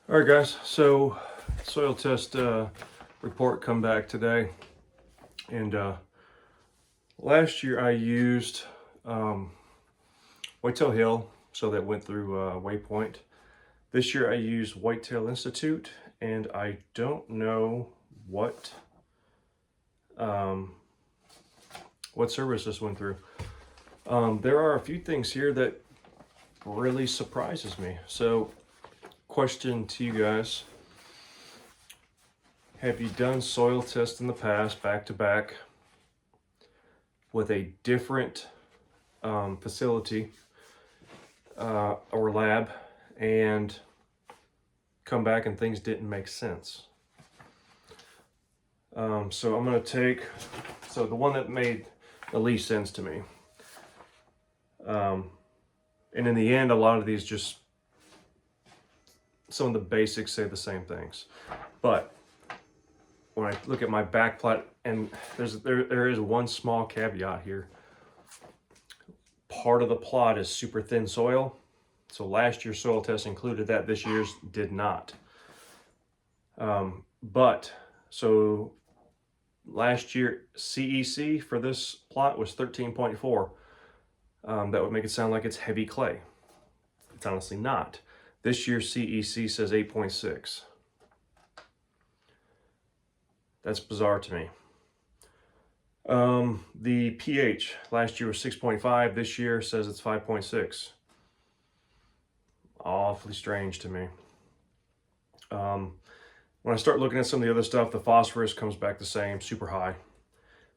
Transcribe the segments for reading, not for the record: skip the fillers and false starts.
All right, guys. So, soil test report come back today, and last year I used Whitetail Hill, so that went through Waypoint. This year I used Whitetail Institute, and I don't know um, what service this went through. There are a few things here that really surprises me. So, question to you guys. Have you done soil tests in the past, back to back, with a different facility or lab, and come back and things didn't make sense? So I'm going to take, the one that made the least sense to me. And in the end, a lot of these just, some of the basics say the same things. But when I look at my back plot, and there is one small caveat here. Part of the plot is super thin soil. So last year's soil test included that, this year's did not. So last year CEC for this plot was 13.4. That would make it sound like it's heavy clay. It's honestly not. This year's CEC says 8.6. That's bizarre to me. The pH last year was 6.5. This year says it's 5.6. Awfully strange to me. When I start looking at some of the other stuff, the phosphorus comes back the same, super high.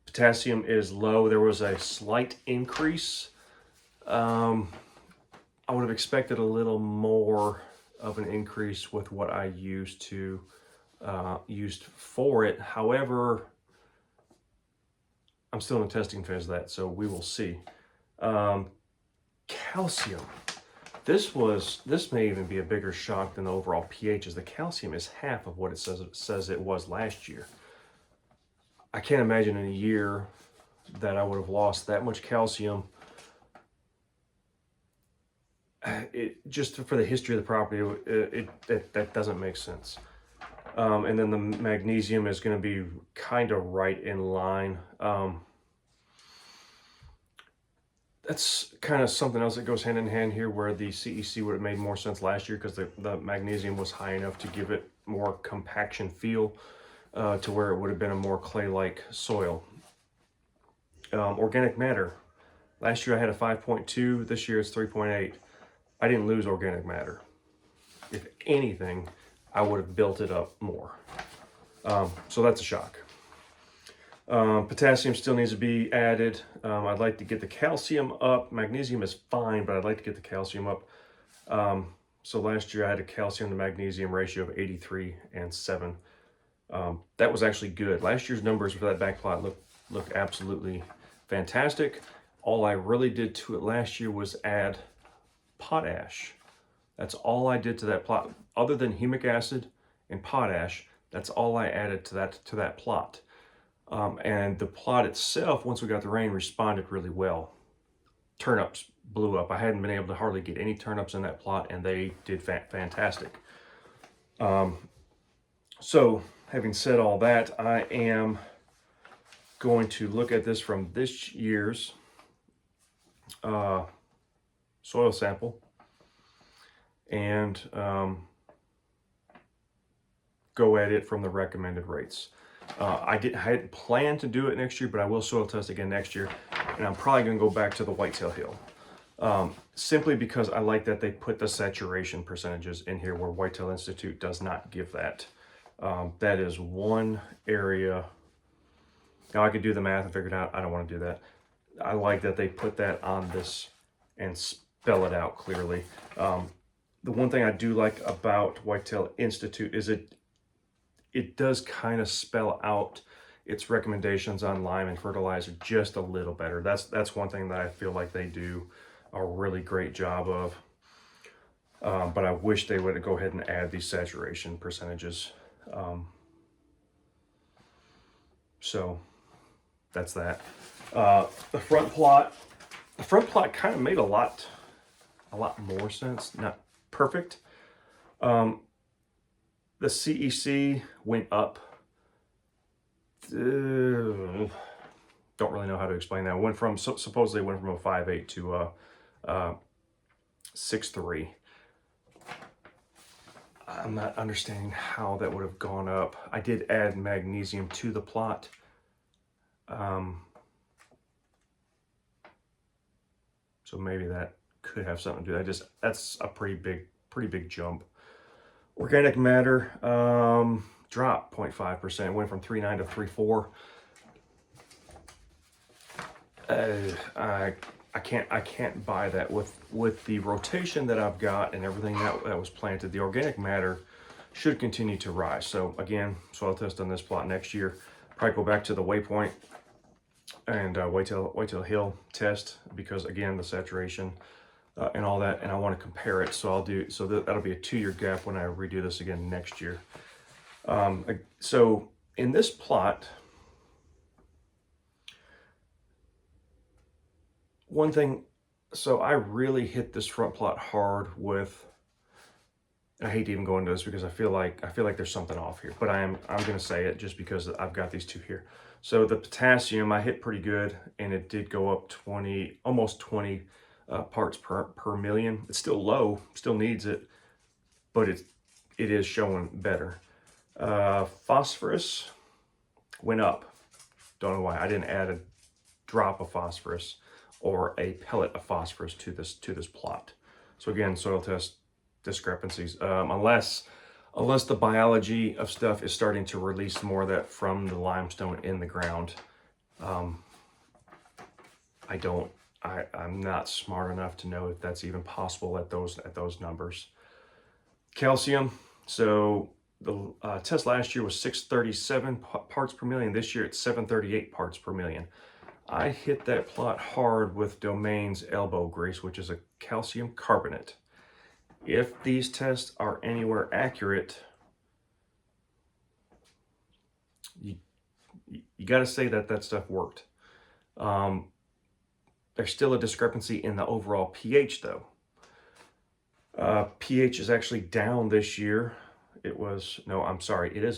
Potassium is low. There was a slight increase. I would have expected a little more of an increase with what I used for it. However, I'm still in the testing phase of that, so we will see. Calcium. This may even be a bigger shock than the overall pH, as the calcium is half of what it says it was last year. I can't imagine in a year that I would have lost that much calcium. Just for the history of the property, that doesn't make sense. And then the magnesium is going to be kind of right in line. That's kind of something else that goes hand in hand here, where the CEC would have made more sense last year because the magnesium was high enough to give it more compaction feel, to where it would have been a more clay-like soil. Organic matter. Last year I had a 5.2. This year it's 3.8. I didn't lose organic matter. If anything, I would have built it up more. So that's a shock. Potassium still needs to be added. I'd like to get the calcium up. Magnesium is fine, but I'd like to get the calcium up. So last year I had a calcium to magnesium ratio of 83 and 7. That was actually good. Last year's numbers for that back plot look absolutely fantastic. All I really did to it last year was add potash. That's all I did to that plot. Other than humic acid and potash, that's all I added to that plot. And the plot itself, once we got the rain, responded really well. Turnips blew up. I hadn't been able to hardly get any turnips in that plot, and they did fantastic. So having said all that, I am going to look at this from this year's soil sample, and go at it from the recommended rates. I hadn't planned to do it next year, but I will soil test again next year, and I'm probably going to go back to the Whitetail Hill, simply because I like that they put the saturation percentages in here, where Whitetail Institute does not give that. That is one area. Now I could do the math and figure it out. I don't want to do that. I like that they put that on this and spell it out clearly. The one thing I do like about Whitetail Institute is it does kind of spell out its recommendations on lime and fertilizer just a little better. That's one thing that I feel like they do a really great job of. But I wish they would go ahead and add these saturation percentages. So that's that. The front plot kind of made a lot more sense. Not perfect. The CEC went up. Don't really know how to explain that. Went from supposedly went from a 5.8 to a 6.3. I'm not understanding how that would have gone up. I did add magnesium to the plot. So maybe that could have something to do. That's a pretty big jump. Organic matter dropped 0.5%. Went from 3.9 to 3.4. I can't buy that with the rotation that I've got and everything that was planted. The organic matter should continue to rise. So again, soil test on this plot next year. Probably go back to the waypoint and Whitetail Hill test, because again, the saturation and all that, and I want to compare it. So that'll be a 2-year gap when I redo this again next year. So in this plot, one thing, so I really hit this front plot hard with, I hate to even go into this because I feel like there's something off here, but I'm going to say it just because I've got these two here. So the potassium I hit pretty good, and it did go up almost 20 parts per million. It's still low, still needs it, but it is showing better. Phosphorus went up. Don't know why. I didn't add a drop of phosphorus or a pellet of phosphorus to this plot. So again, soil test discrepancies, unless the biology of stuff is starting to release more of that from the limestone in the ground. I'm not smart enough to know if that's even possible at those numbers. Calcium, so the test last year was 637 parts per million. This year it's 738 parts per million. I hit that plot hard with Domain's elbow grease, which is a calcium carbonate. If these tests are anywhere accurate, you got to say that stuff worked. There's still a discrepancy in the overall pH though. pH is actually down this year. It is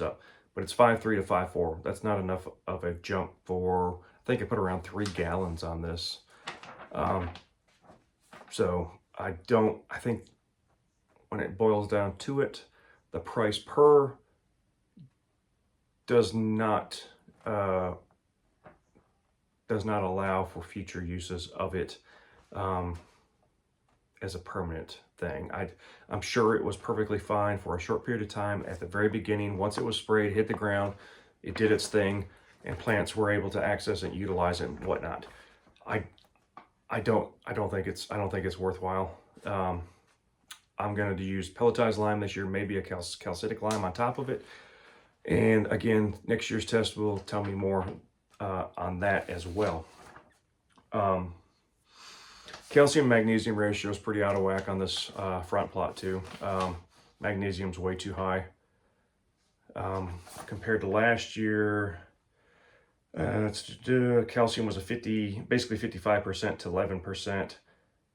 up, but it's 5.3 to 5.4. That's not enough of a jump for, I think I put around 3 gallons on this. So I think when it boils down to it, the price per does not allow for future uses of it as a permanent thing. I'm sure it was perfectly fine for a short period of time at the very beginning. Once it was sprayed, hit the ground, it did its thing, and plants were able to access it, utilize it, and whatnot. I don't think it's worthwhile. I'm going to use pelletized lime this year, maybe a calcitic lime on top of it. And again, next year's test will tell me more on that as well. Calcium magnesium ratio is pretty out of whack on this front plot too. Magnesium's way too high. Compared to last year, calcium was basically 55% to 11%.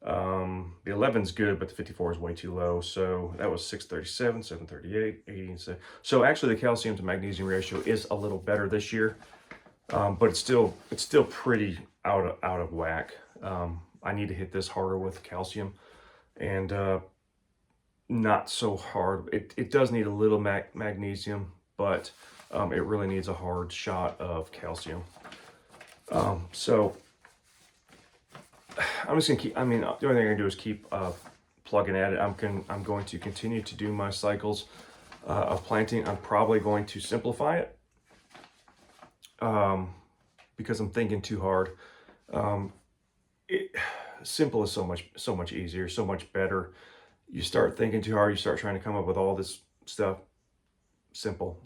The 11's good, but the 54 is way too low. So that was 637, 738, 80. So actually the calcium to magnesium ratio is a little better this year, but it's still pretty out of whack. I need to hit this harder with calcium, and not so hard. It does need a little magnesium, but it really needs a hard shot of calcium. So I'm just gonna keep, the only thing I can do is keep plugging at it. I'm going to continue to do my cycles of planting. I'm probably going to simplify it because I'm thinking too hard. Simple is so much easier, so much better. You start thinking too hard, you start trying to come up with all this stuff. Simple.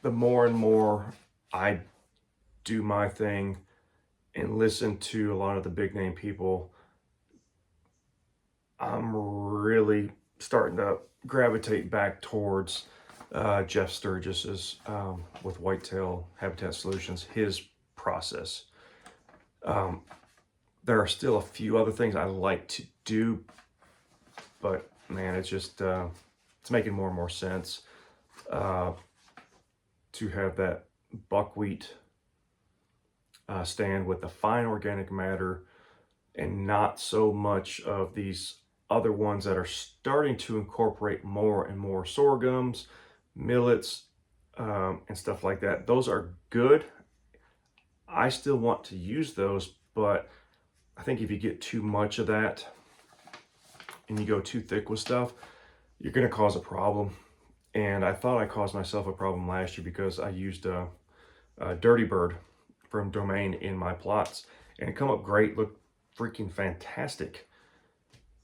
The more and more I do my thing and listen to a lot of the big name people, I'm really starting to gravitate back towards Jeff Sturgis's with Whitetail Habitat Solutions, his process. There are still a few other things I like to do, but man, it's just, it's making more and more sense to have that buckwheat stand with the fine organic matter and not so much of these other ones that are starting to incorporate more and more sorghums, millets, and stuff like that. Those are good. I still want to use those, but I think if you get too much of that and you go too thick with stuff, you're going to cause a problem. And I thought I caused myself a problem last year because I used a Dirty Bird from Domain in my plots, and it come up great, looked freaking fantastic.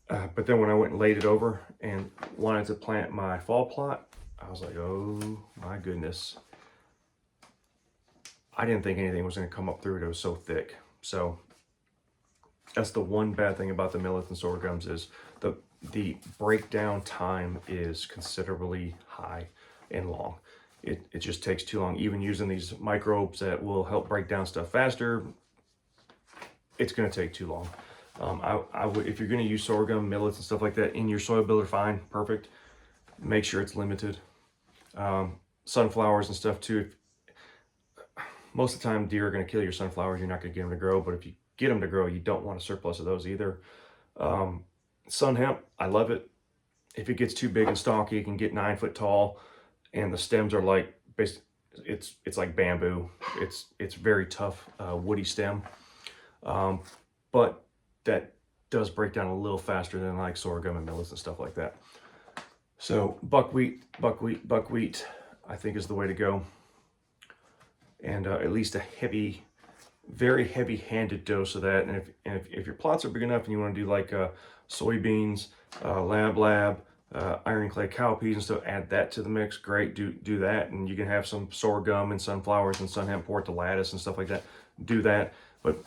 But then when I went and laid it over and wanted to plant my fall plot, I was like, oh my goodness. I didn't think anything was going to come up through it. It was so thick. So that's the one bad thing about the millets and sorghums is the breakdown time is considerably high and long. It just takes too long. Even using these microbes that will help break down stuff faster, it's going to take too long. I would, if you're going to use sorghum, millets, and stuff like that in your soil builder, fine, perfect. Make sure it's limited. Sunflowers and stuff too. Most of the time, deer are going to kill your sunflowers. You're not going to get them to grow, but if you get them to grow, you don't want a surplus of those either. Sun hemp, I love it. If it gets too big and stocky, it can get 9 foot tall, and the stems are like, it's like bamboo. It's very tough, woody stem, but that does break down a little faster than like sorghum and millets and stuff like that. So buckwheat, I think is the way to go. And at least a heavy, very heavy-handed dose of that. And if your plots are big enough and you want to do like soybeans, lab, iron clay cowpeas and stuff, add that to the mix. Great, do that, and you can have some sorghum and sunflowers and sun hemp portulatus and stuff like that. Do that, but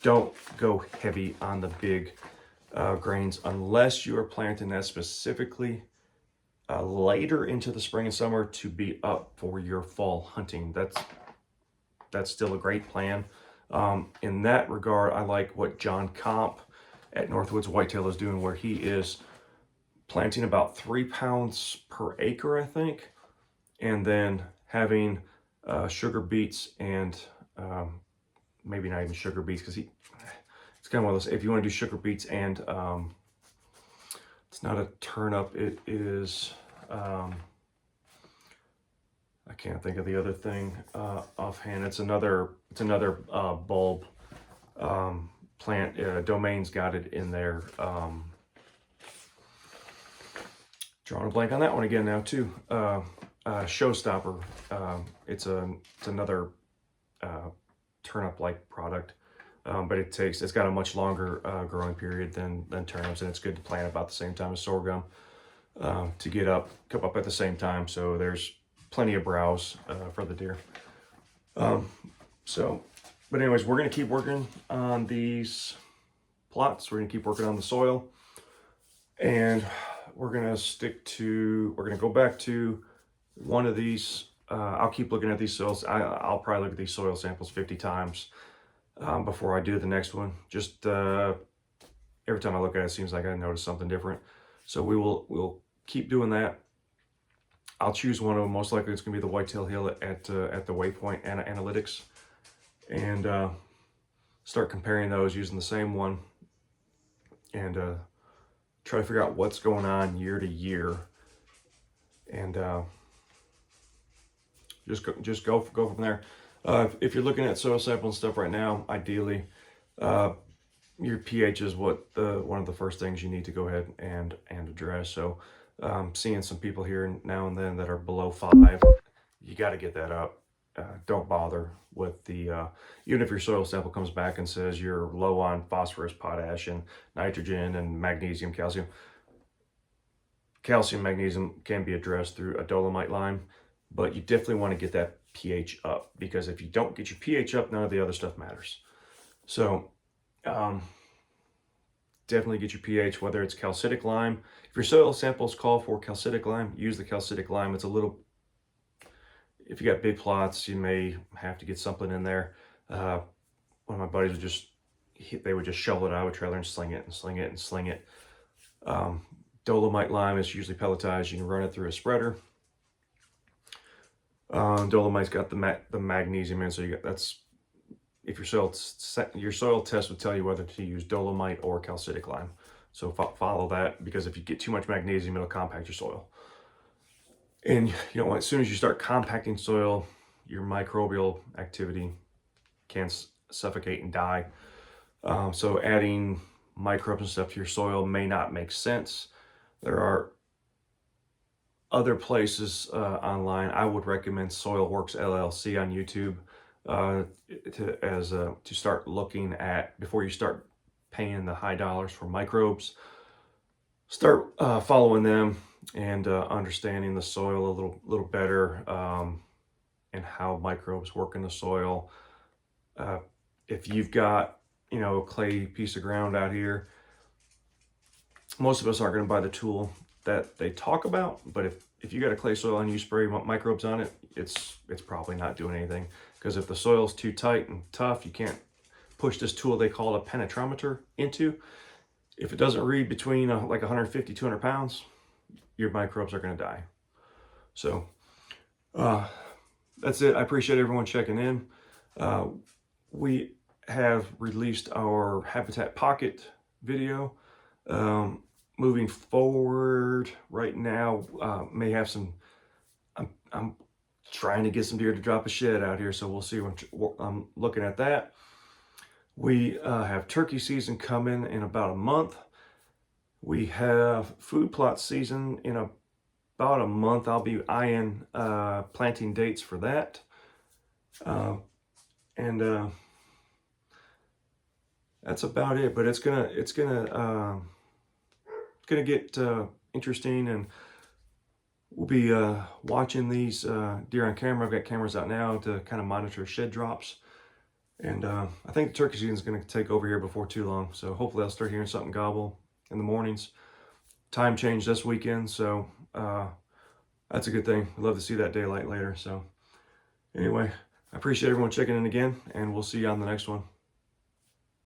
don't go heavy on the big grains unless you are planting that specifically later into the spring and summer to be up for your fall hunting. That's still a great plan. In that regard, I like what John Comp at Northwoods Whitetail is doing, where he is planting about 3 pounds per acre, I think, and then having sugar beets and maybe not even sugar beets, because it's kind of one of those, if you want to do sugar beets and it's not a turnip, it is, I can't think of the other thing offhand. It's another bulb plant. Domain's got it in there. Drawing a blank on that one again now too. Showstopper. It's another turnip-like product, but it's got a much longer growing period than turnips, and it's good to plant about the same time as sorghum to come up at the same time. So there's plenty of browse for the deer. But anyways, we're gonna keep working on these plots. We're gonna keep working on the soil, and we're gonna go back to one of these. I'll keep looking at these soils. I'll probably look at these soil samples 50 times before I do the next one. Just every time I look at it, it seems like I notice something different. So we'll keep doing that. I'll choose one of them. Most likely it's going to be the Whitetail Hill at the Waypoint Analytics, and start comparing those using the same one, and try to figure out what's going on year to year, and just go from there. If you're looking at soil sample and stuff right now, ideally, your pH is one of the first things you need to go ahead and address. So seeing some people here now and then that are below 5, you got to get that up. Don't bother with the even if your soil sample comes back and says you're low on phosphorus, potash, and nitrogen, and magnesium, calcium. Magnesium can be addressed through a dolomite lime, but you definitely want to get that pH up, because if you don't get your pH up, none of the other stuff matters. So definitely get your pH, whether it's calcitic lime. If your soil samples call for calcitic lime, use the calcitic lime. It's a little, if you got big plots, you may have to get something in there. One of my buddies would just shovel it out of a trailer and sling it. Dolomite lime is usually pelletized. You can run it through a spreader. Dolomite's got the magnesium in, so you got if your soil test would tell you whether to use dolomite or calcitic lime. So follow that, because if you get too much magnesium, it'll compact your soil. And you know, as soon as you start compacting soil, your microbial activity can suffocate and die. So adding microbes and stuff to your soil may not make sense. There are other places online. I would recommend Soilworks LLC on YouTube to start looking at before you start paying the high dollars for microbes. Start following them and understanding the soil a little better, and how microbes work in the soil. If you've got, you know, a clay piece of ground out here, most of us aren't going to buy the tool that they talk about, but if you got a clay soil and you spray microbes on it, it's probably not doing anything, because if the soil's too tight and tough, you can't push this tool they call a penetrometer into. If it doesn't read between like 150, 200 pounds, your microbes are going to die. So that's it. I appreciate everyone checking in. We have released our Habitat Pocket video. Moving forward right now, may have some, I'm trying to get some deer to drop a shed out here, so we'll see when I'm looking at that. We have turkey season coming in about a month. We have food plot season in about a month. I'll be eyeing planting dates for that. And that's about it, but it's gonna get interesting, and we'll be watching these deer on camera. I've got cameras out now to kind of monitor shed drops, and I think the turkey season is going to take over here before too long, so hopefully I'll start hearing something gobble in the mornings. Time change this weekend, so that's a good thing. I'd love to see that daylight later. So anyway, I appreciate everyone checking in again, and we'll see you on the next one.